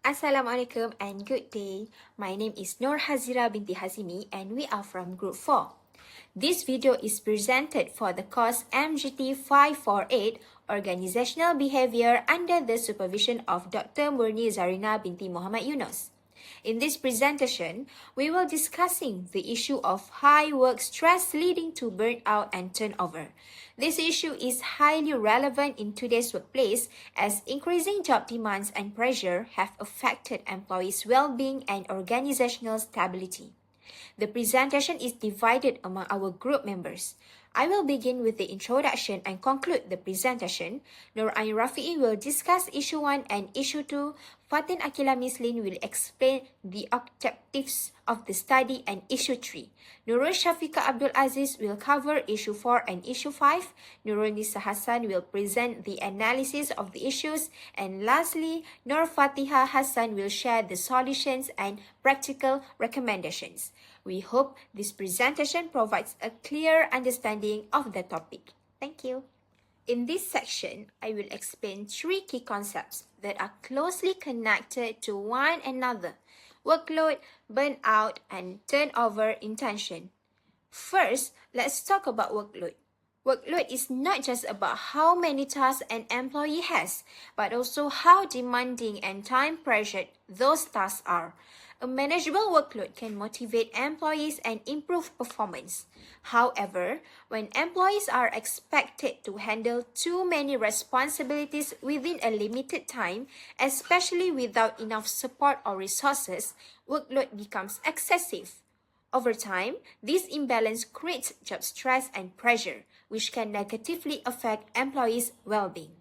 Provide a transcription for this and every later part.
Assalamualaikum and good day. My name is Nur Hazirah Hazimi and we are from Group 4. This video is presented for the course MGT 548 Organizational Behavior under the supervision of Dr. Murni Zarina binti Muhammad Yunus. In this presentation, we will discussing the issue of high work stress leading to burnout and turnover. This issue is highly relevant in today's workplace as increasing job demands and pressure have affected employees' well-being and organizational stability. The presentation is divided among our group members. I will begin with the introduction and conclude the presentation. Nurul Ain Rafiee will discuss issue 1 and issue 2. Fatin, Aqilah, Mislin will explain the objectives of the study and issue 3. Nurul Syahfika Abdul Aziz will cover issue 4 and issue 5. Nurul Hassan will present the analysis of the issues. And lastly, Nur Fatihah Hassan will share the solutions and practical recommendations. We hope this presentation provides a clear understanding of the topic. Thank you. In this section, I will explain 3 key concepts that are closely connected to one another: workload, burnout, and turnover intention. First, let's talk about workload. Workload is not just about how many tasks an employee has, but also how demanding and time-pressured those tasks are. A manageable workload can motivate employees and improve performance. However, when employees are expected to handle too many responsibilities within a limited time, especially without enough support or resources, workload becomes excessive. Over time, this imbalance creates job stress and pressure, which can negatively affect employees' well-being.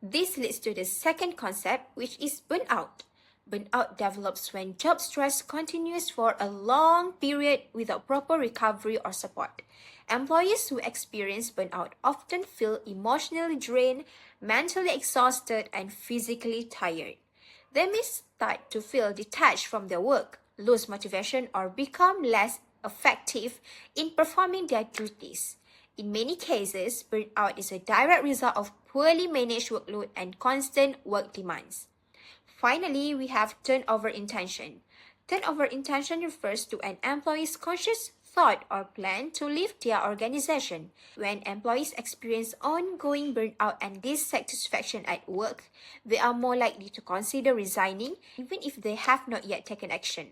This leads to the second concept, which is burnout. Burnout develops when job stress continues for a long period without proper recovery or support. Employees who experience burnout often feel emotionally drained, mentally exhausted, and physically tired. They may start to feel detached from their work, lose motivation, or become less effective in performing their duties. In many cases, burnout is a direct result of poorly managed workload and constant work demands. Finally, we have turnover intention. Turnover intention refers to an employee's conscious thought or plan to leave their organization. When employees experience ongoing burnout and dissatisfaction at work, they are more likely to consider resigning even if they have not yet taken action.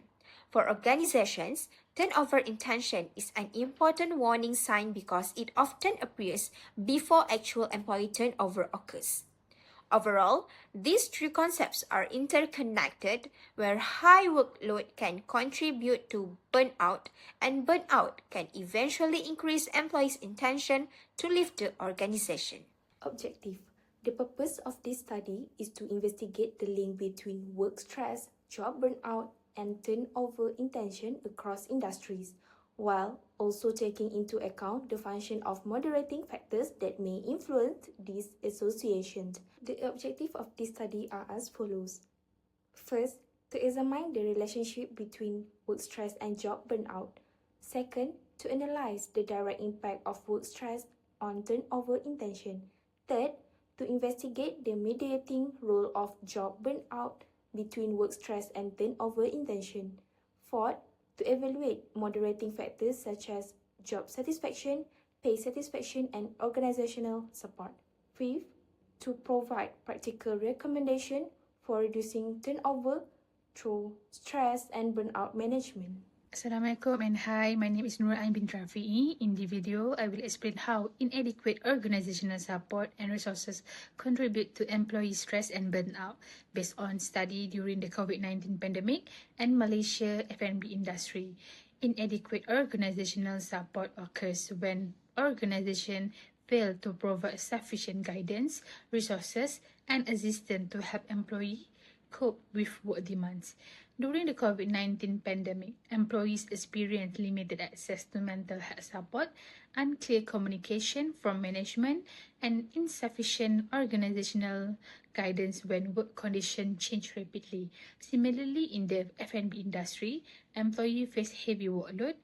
For organizations, turnover intention is an important warning sign because it often appears before actual employee turnover occurs. Overall, these 3 concepts are interconnected, where high workload can contribute to burnout, and burnout can eventually increase employees' intention to leave the organization. Objective. The purpose of this study is to investigate the link between work stress, job burnout, and turnover intention across industries, while also taking into account the function of moderating factors that may influence these associations. The objectives of this study are as follows. First, to examine the relationship between work stress and job burnout. Second, to analyze the direct impact of work stress on turnover intention. Third, to investigate the mediating role of job burnout between work stress and turnover intention. Fourth, to evaluate moderating factors such as job satisfaction, pay satisfaction, and organizational support. Fifth, to provide practical recommendation for reducing turnover through stress and burnout management. Assalamualaikum and hi, my name is Nurul Ain Rafiee. In the video, I will explain how inadequate organizational support and resources contribute to employee stress and burnout based on study during the COVID-19 pandemic and Malaysia F&B industry. Inadequate organizational support occurs when organizations fail to provide sufficient guidance, resources, and assistance to help employees cope with work demands. During the COVID-19 pandemic, employees experienced limited access to mental health support, unclear communication from management, and insufficient organizational guidance when work conditions change rapidly. Similarly, in the F&B industry, employees face heavy workload,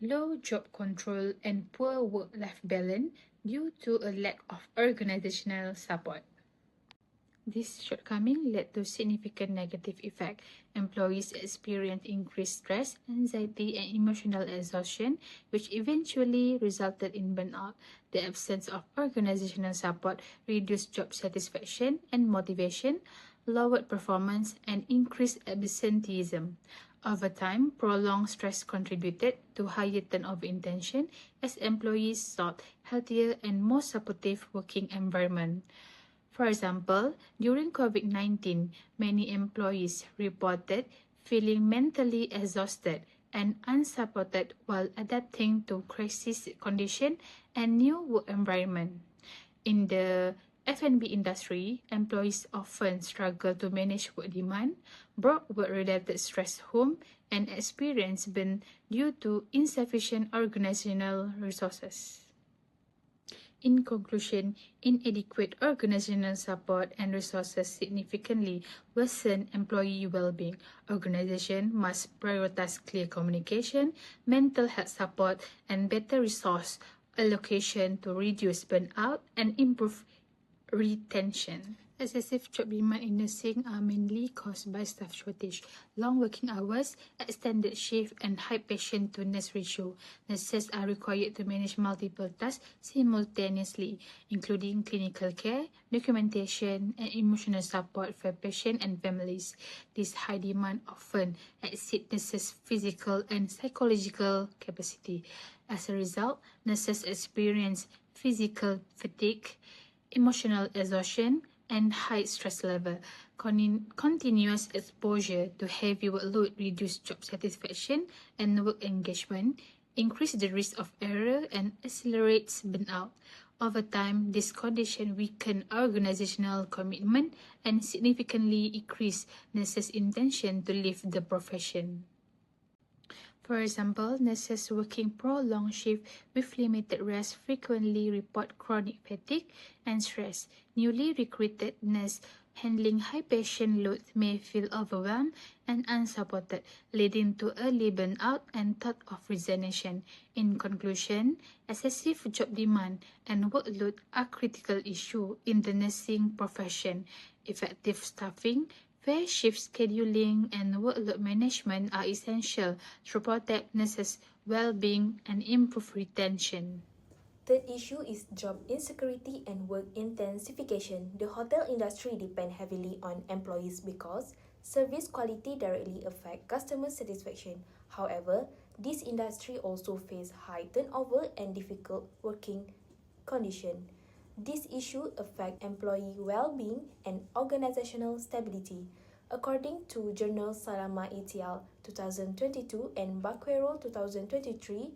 low job control, and poor work-life balance due to a lack of organizational support. This shortcoming led to significant negative effect. Employees experienced increased stress, anxiety, and emotional exhaustion, which eventually resulted in burnout. The absence of organizational support reduced job satisfaction and motivation, lowered performance, and increased absenteeism. Over time, prolonged stress contributed to higher turnover intention as employees sought healthier and more supportive working environment. For example, during COVID-19, many employees reported feeling mentally exhausted and unsupported while adapting to crisis conditions and new work environment. In the F&B industry, employees often struggle to manage work demand, brought work-related stress home, and experience burn due to insufficient organizational resources. In conclusion, inadequate organizational support and resources significantly worsen employee well-being. Organizations must prioritize clear communication, mental health support, and better resource allocation to reduce burnout and improve retention. Excessive job demand in nursing are mainly caused by staff shortage, long working hours, extended shift, and high patient-to-nurse ratio. Nurses are required to manage multiple tasks simultaneously, including clinical care, documentation, and emotional support for patients and families. This high demand often exceeds nurses' physical and psychological capacity. As a result, nurses experience physical fatigue, emotional exhaustion, and high stress level. Continuous exposure to heavy workload reduces job satisfaction and work engagement, increase the risk of error, and accelerates burnout. Over time, this condition weaken organizational commitment and significantly increase nurses' intention to leave the profession. For example, nurses working prolonged shifts with limited rest frequently report chronic fatigue and stress. Newly recruited nurses handling high patient loads may feel overwhelmed and unsupported, leading to early burnout and thought of resignation. In conclusion, excessive job demand and workload are critical issues in the nursing profession. Effective staffing, fair shift scheduling, and workload management are essential to protect nurses' well-being and improve retention. Third issue is job insecurity and work intensification. The hotel industry depends heavily on employees because service quality directly affects customer satisfaction. However, this industry also faces high turnover and difficult working conditions. This issue affects employee well-being and organizational stability. According to Journal Salama ETL 2022 and Baquero 2023,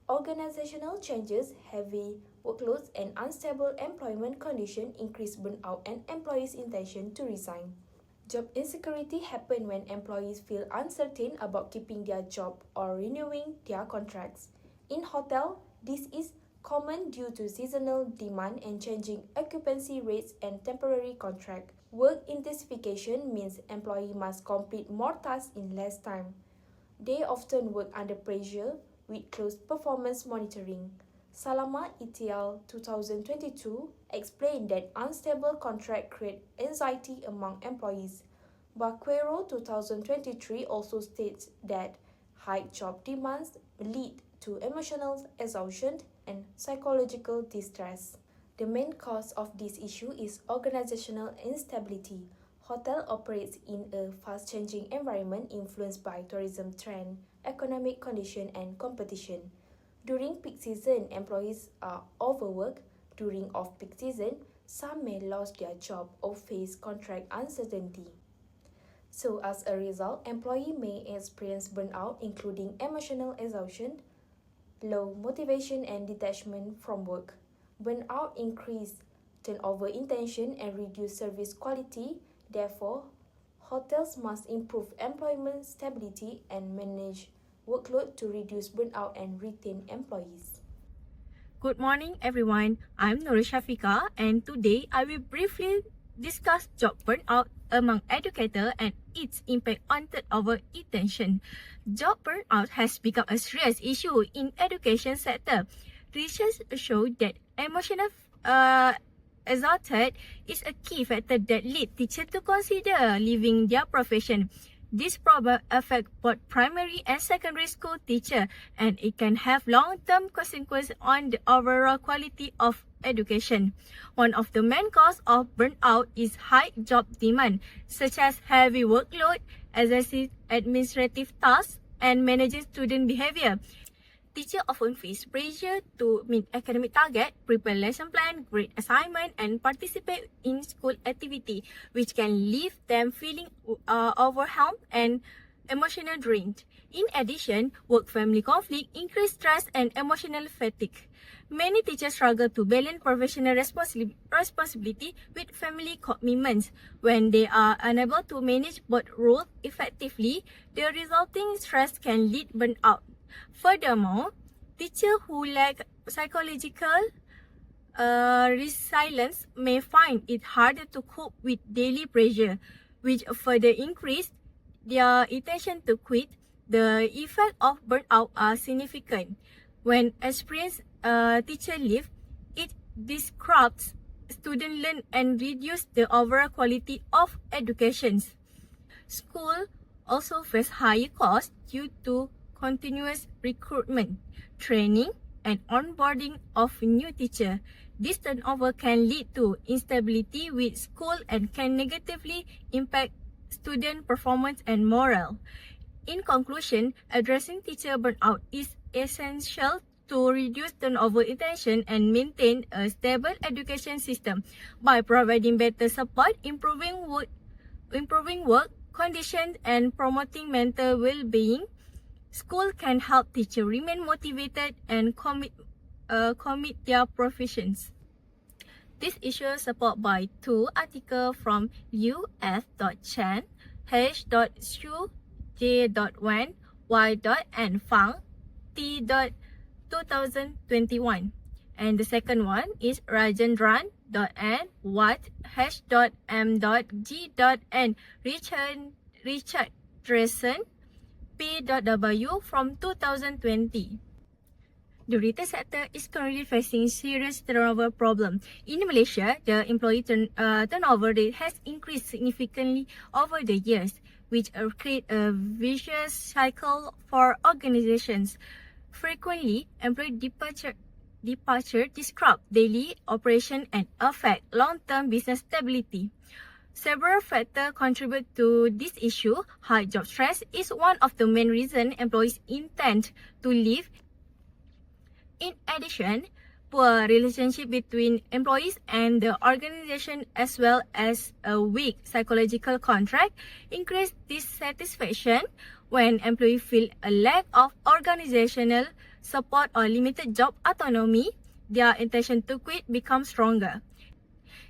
organizational changes, heavy workloads, and unstable employment conditions increase burnout and employees' intention to resign. Job insecurity happens when employees feel uncertain about keeping their job or renewing their contracts. In hotel, this is common due to seasonal demand and changing occupancy rates and temporary contract. Work intensification means employees must complete more tasks in less time. They often work under pressure with close performance monitoring. Salama ETL 2022 explained that unstable contract create anxiety among employees. Baquero 2023 also states that high job demands lead to emotional exhaustion and psychological distress. The main cause of this issue is organizational instability. Hotel operates in a fast-changing environment influenced by tourism trend, economic condition, and competition. During peak season, employees are overworked. During off-peak season, some may lose their job or face contract uncertainty. So as a result, employees may experience burnout, including emotional exhaustion, low motivation, and detachment from work. Burnout increase turnover intention and reduce service quality. Therefore, hotels must improve employment stability and manage workload to reduce burnout and retain employees. Good morning, everyone. I'm Syahfika, and today I will briefly discuss job burnout among educators and its impact on turnover intention. Job burnout has become a serious issue in education sector. Research shows that emotional exhausted is a key factor that lead teachers to consider leaving their profession. This problem affects both primary and secondary school teachers, and it can have long-term consequences on the overall quality of education. One of the main causes of burnout is high job demand, such as heavy workload, excessive administrative tasks, and managing student behavior. Teachers often face pressure to meet academic targets, prepare lesson plan, grade assignment, and participate in school activity, which can leave them feeling overwhelmed and emotionally drained. In addition, work-family conflict increase stress and emotional fatigue. Many teachers struggle to balance professional responsibility with family commitments. When they are unable to manage both roles effectively, the resulting stress can lead burnout. Furthermore, teachers who lack psychological resilience may find it harder to cope with daily pressure, which further increase their intention to quit. The effects of burnout are significant. When experienced teacher leave, it disrupts student learn and reduce the overall quality of education. School also face higher costs due to continuous recruitment, training, and onboarding of new teachers. This turnover can lead to instability with school and can negatively impact student performance and morale. In conclusion, addressing teacher burnout is essential to reduce turnover intention and maintain a stable education system. By providing better support, improving work conditions, and promoting mental well-being, school can help teachers remain motivated and commit their professions. This issue is supported by two articles from Liu.F.Chen, H.Xu, J.Wen, Y.N Fang, T.2021. And the second one is Rajendran.N, Watt, H.M.G.N, Richard Dressen, P.W from 2020. The retail sector is currently facing serious turnover problem. In Malaysia, the employee turnover rate has increased significantly over the years, which create a vicious cycle for organizations. Frequently, employee departure disrupt daily operation and affect long-term business stability. Several factors contribute to this issue. High job stress is one of the main reasons employees intend to leave. In addition, poor relationship between employees and the organization, as well as a weak psychological contract, increase dissatisfaction. When employees feel a lack of organizational support or limited job autonomy, their intention to quit becomes stronger.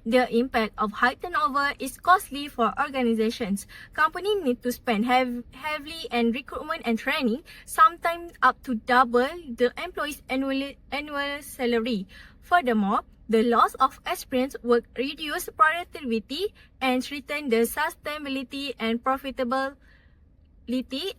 The impact of high turnover is costly for organizations. Companies need to spend heavily on recruitment and training, sometimes up to double the employee's annual salary. Furthermore, the loss of experienced work reduces productivity and threatens the sustainability and profitability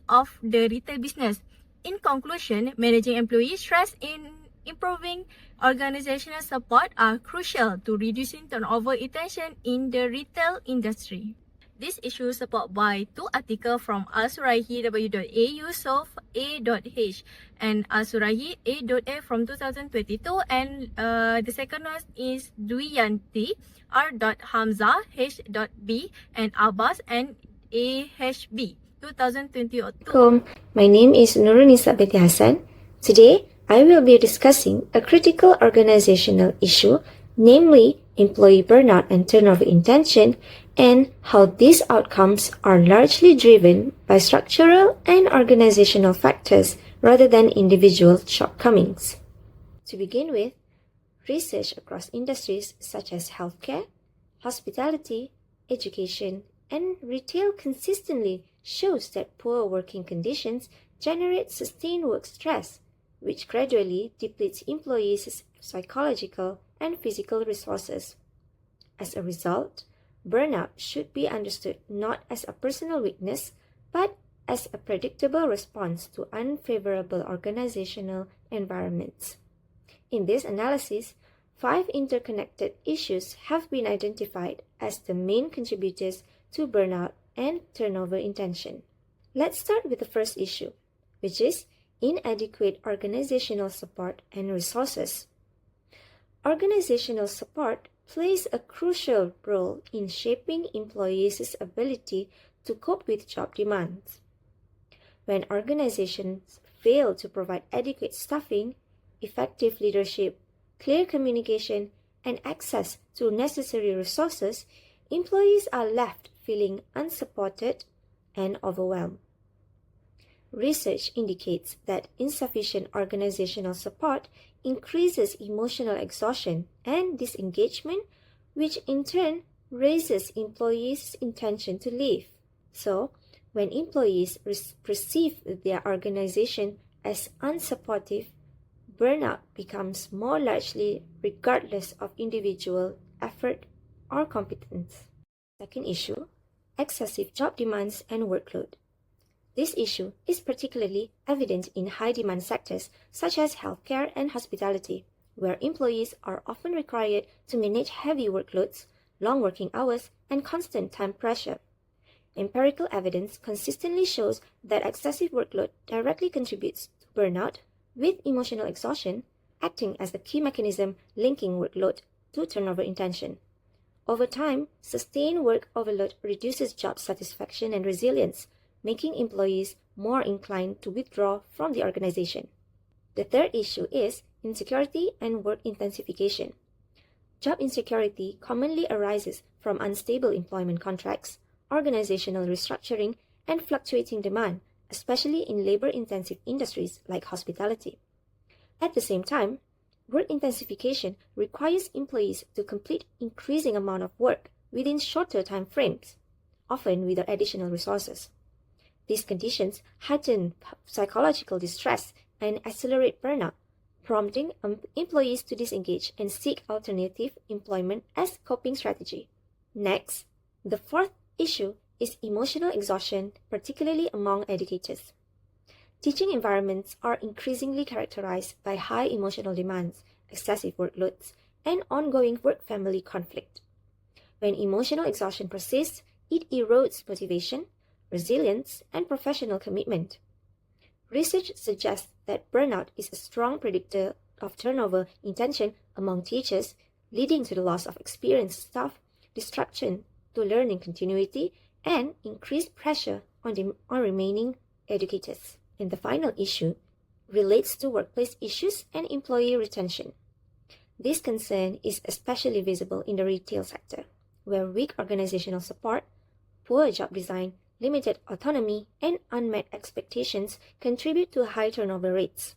of the retail business. In conclusion, managing employee stress in improving organizational support are crucial to reducing turnover intention in the retail industry. This issue is supported by two articles from Al-Suraihi W.A.U. Sof A.H and Al-Suraihi A.A from 2022, and the second one is Duyanti R.Hamza H.B and Abbas and A.H.B 2022. My name is Nur Fatihah Hassan. Today, I will be discussing a critical organizational issue, namely employee burnout and turnover intention, and how these outcomes are largely driven by structural and organizational factors rather than individual shortcomings. To begin with, research across industries such as healthcare, hospitality, education, and retail consistently shows that poor working conditions generate sustained work stress, which gradually depletes employees' psychological and physical resources. As a result, burnout should be understood not as a personal weakness, but as a predictable response to unfavorable organizational environments. In this analysis, 5 interconnected issues have been identified as the main contributors to burnout and turnover intention. Let's start with the first issue, which is inadequate organizational support and resources. Organizational support plays a crucial role in shaping employees' ability to cope with job demands. When organizations fail to provide adequate staffing, effective leadership, clear communication, and access to necessary resources, employees are left feeling unsupported and overwhelmed. Research indicates that insufficient organizational support increases emotional exhaustion and disengagement, which in turn raises employees' intention to leave. So, when employees perceive their organization as unsupportive, burnout becomes more largely regardless of individual effort or competence. Second issue, excessive job demands and workload. This issue is particularly evident in high-demand sectors such as healthcare and hospitality, where employees are often required to manage heavy workloads, long working hours, and constant time pressure. Empirical evidence consistently shows that excessive workload directly contributes to burnout, with emotional exhaustion acting as the key mechanism linking workload to turnover intention. Over time, sustained work overload reduces job satisfaction and resilience, making employees more inclined to withdraw from the organization. The third issue is insecurity and work intensification. Job insecurity commonly arises from unstable employment contracts, organizational restructuring, and fluctuating demand, especially in labor-intensive industries like hospitality. At the same time, work intensification requires employees to complete increasing amount of work within shorter time frames, often with additional resources. These conditions heighten psychological distress and accelerate burnout, prompting employees to disengage and seek alternative employment as coping strategy. Next, the fourth issue is emotional exhaustion, particularly among educators. Teaching environments are increasingly characterized by high emotional demands, excessive workloads, and ongoing work-family conflict. When emotional exhaustion persists, it erodes motivation, resilience, and professional commitment. Research suggests that burnout is a strong predictor of turnover intention among teachers, leading to the loss of experienced staff, disruption to learning continuity, and increased pressure on remaining educators. And the final issue relates to workplace issues and employee retention. This concern is especially visible in the retail sector, where weak organizational support, poor job design, limited autonomy, and unmet expectations contribute to high turnover rates.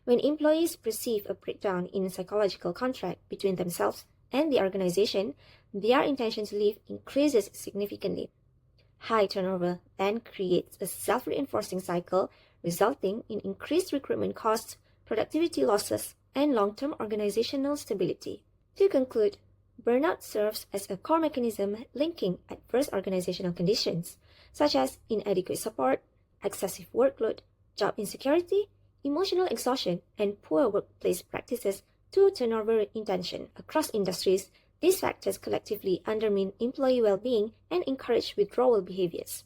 When employees perceive a breakdown in psychological contract between themselves and the organization, their intention to leave increases significantly. High turnover then creates a self-reinforcing cycle, resulting in increased recruitment costs, productivity losses, and long-term organizational stability. To conclude, burnout serves as a core mechanism linking adverse organizational conditions, such as inadequate support, excessive workload, job insecurity, emotional exhaustion, and poor workplace practices to turnover intention. Across industries, these factors collectively undermine employee well-being and encourage withdrawal behaviors.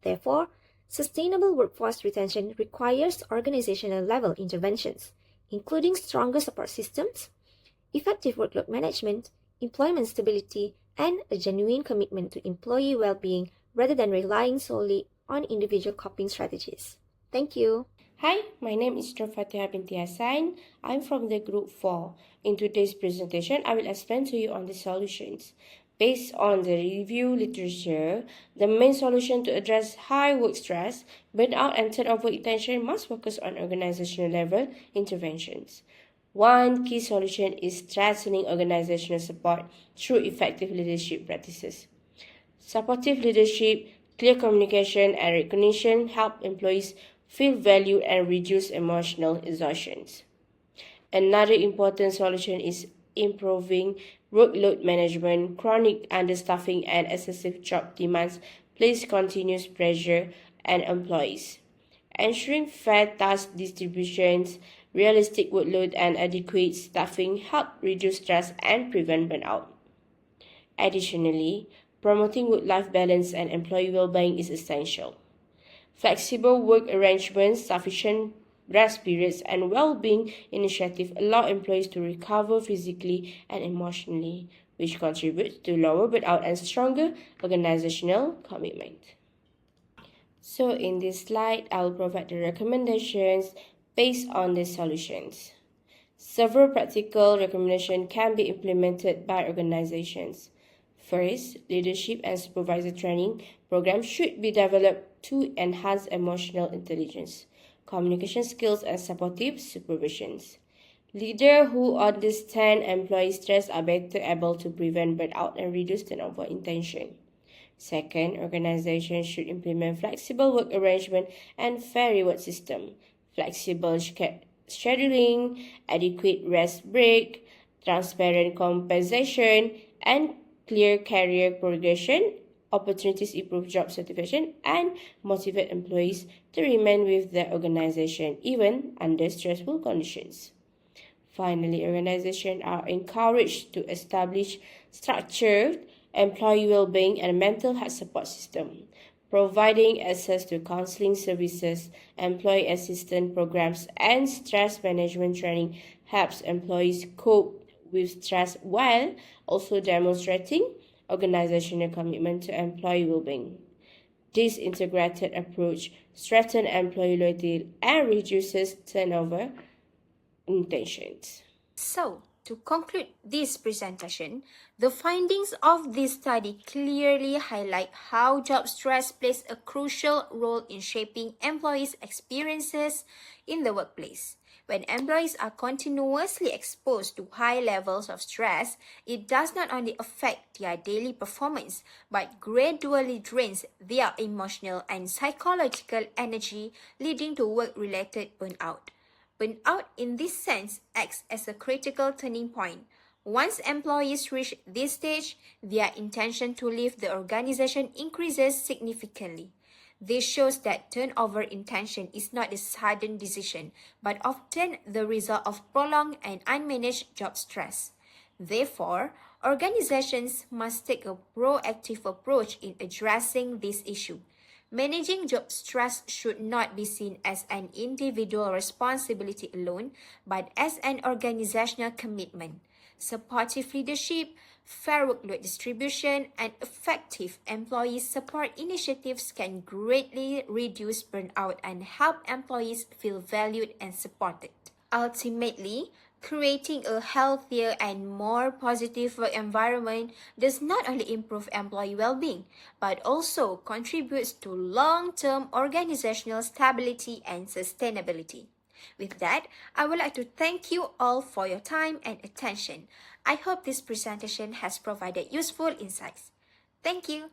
Therefore, sustainable workforce retention requires organizational-level interventions, including stronger support systems, effective workload management, employment stability, and a genuine commitment to employee well-being rather than relying solely on individual coping strategies. Thank you. Hi, my name is Nur Fatihah Hassan. I'm from the Group 4. In today's presentation, I will explain to you on the solutions. Based on the review literature, the main solution to address high work stress, burnout, and turnover intention must focus on organizational level interventions. One key solution is strengthening organizational support through effective leadership practices. Supportive leadership, clear communication, and recognition help employees feel valued and reduce emotional exhaustion. Another important solution is improving workload management. Chronic understaffing and excessive job demands place continuous pressure on employees. Ensuring fair task distributions, realistic workload, and adequate staffing help reduce stress and prevent burnout. Additionally, promoting work-life balance and employee well-being is essential. Flexible work arrangements, sufficient rest periods, and well-being initiatives allow employees to recover physically and emotionally, which contributes to lower burnout and stronger organizational commitment. So in this slide, I will provide the recommendations based on the solutions. Several practical recommendations can be implemented by organizations. First, leadership and supervisor training programs should be developed to enhance emotional intelligence, communication skills, and supportive supervisions. Leaders who understand employee stress are better able to prevent burnout and reduce turnover in tension. Second, organizations should implement flexible work arrangement and fair reward system, flexible scheduling, adequate rest break, transparent compensation, and clear career progression, opportunities improve job satisfaction, and motivate employees to remain with their organization even under stressful conditions. Finally, organizations are encouraged to establish structured employee well-being and mental health support system, providing access to counseling services, employee assistance programs, and stress management training helps employees cope with stress while also demonstrating organizational commitment to employee well-being. This integrated approach strengthens employee loyalty and reduces turnover intentions. So, to conclude this presentation, the findings of this study clearly highlight how job stress plays a crucial role in shaping employees' experiences in the workplace. When employees are continuously exposed to high levels of stress, it does not only affect their daily performance, but gradually drains their emotional and psychological energy, leading to work-related burnout. Burnout in this sense acts as a critical turning point. Once employees reach this stage, their intention to leave the organization increases significantly. This shows that turnover intention is not a sudden decision, but often the result of prolonged and unmanaged job stress. Therefore, organizations must take a proactive approach in addressing this issue. Managing job stress should not be seen as an individual responsibility alone, but as an organizational commitment. Supportive leadership, fair workload distribution, and effective employee support initiatives can greatly reduce burnout and help employees feel valued and supported. Ultimately, creating a healthier and more positive work environment does not only improve employee well-being, but also contributes to long-term organizational stability and sustainability. With that, I would like to thank you all for your time and attention. I hope this presentation has provided useful insights. Thank you.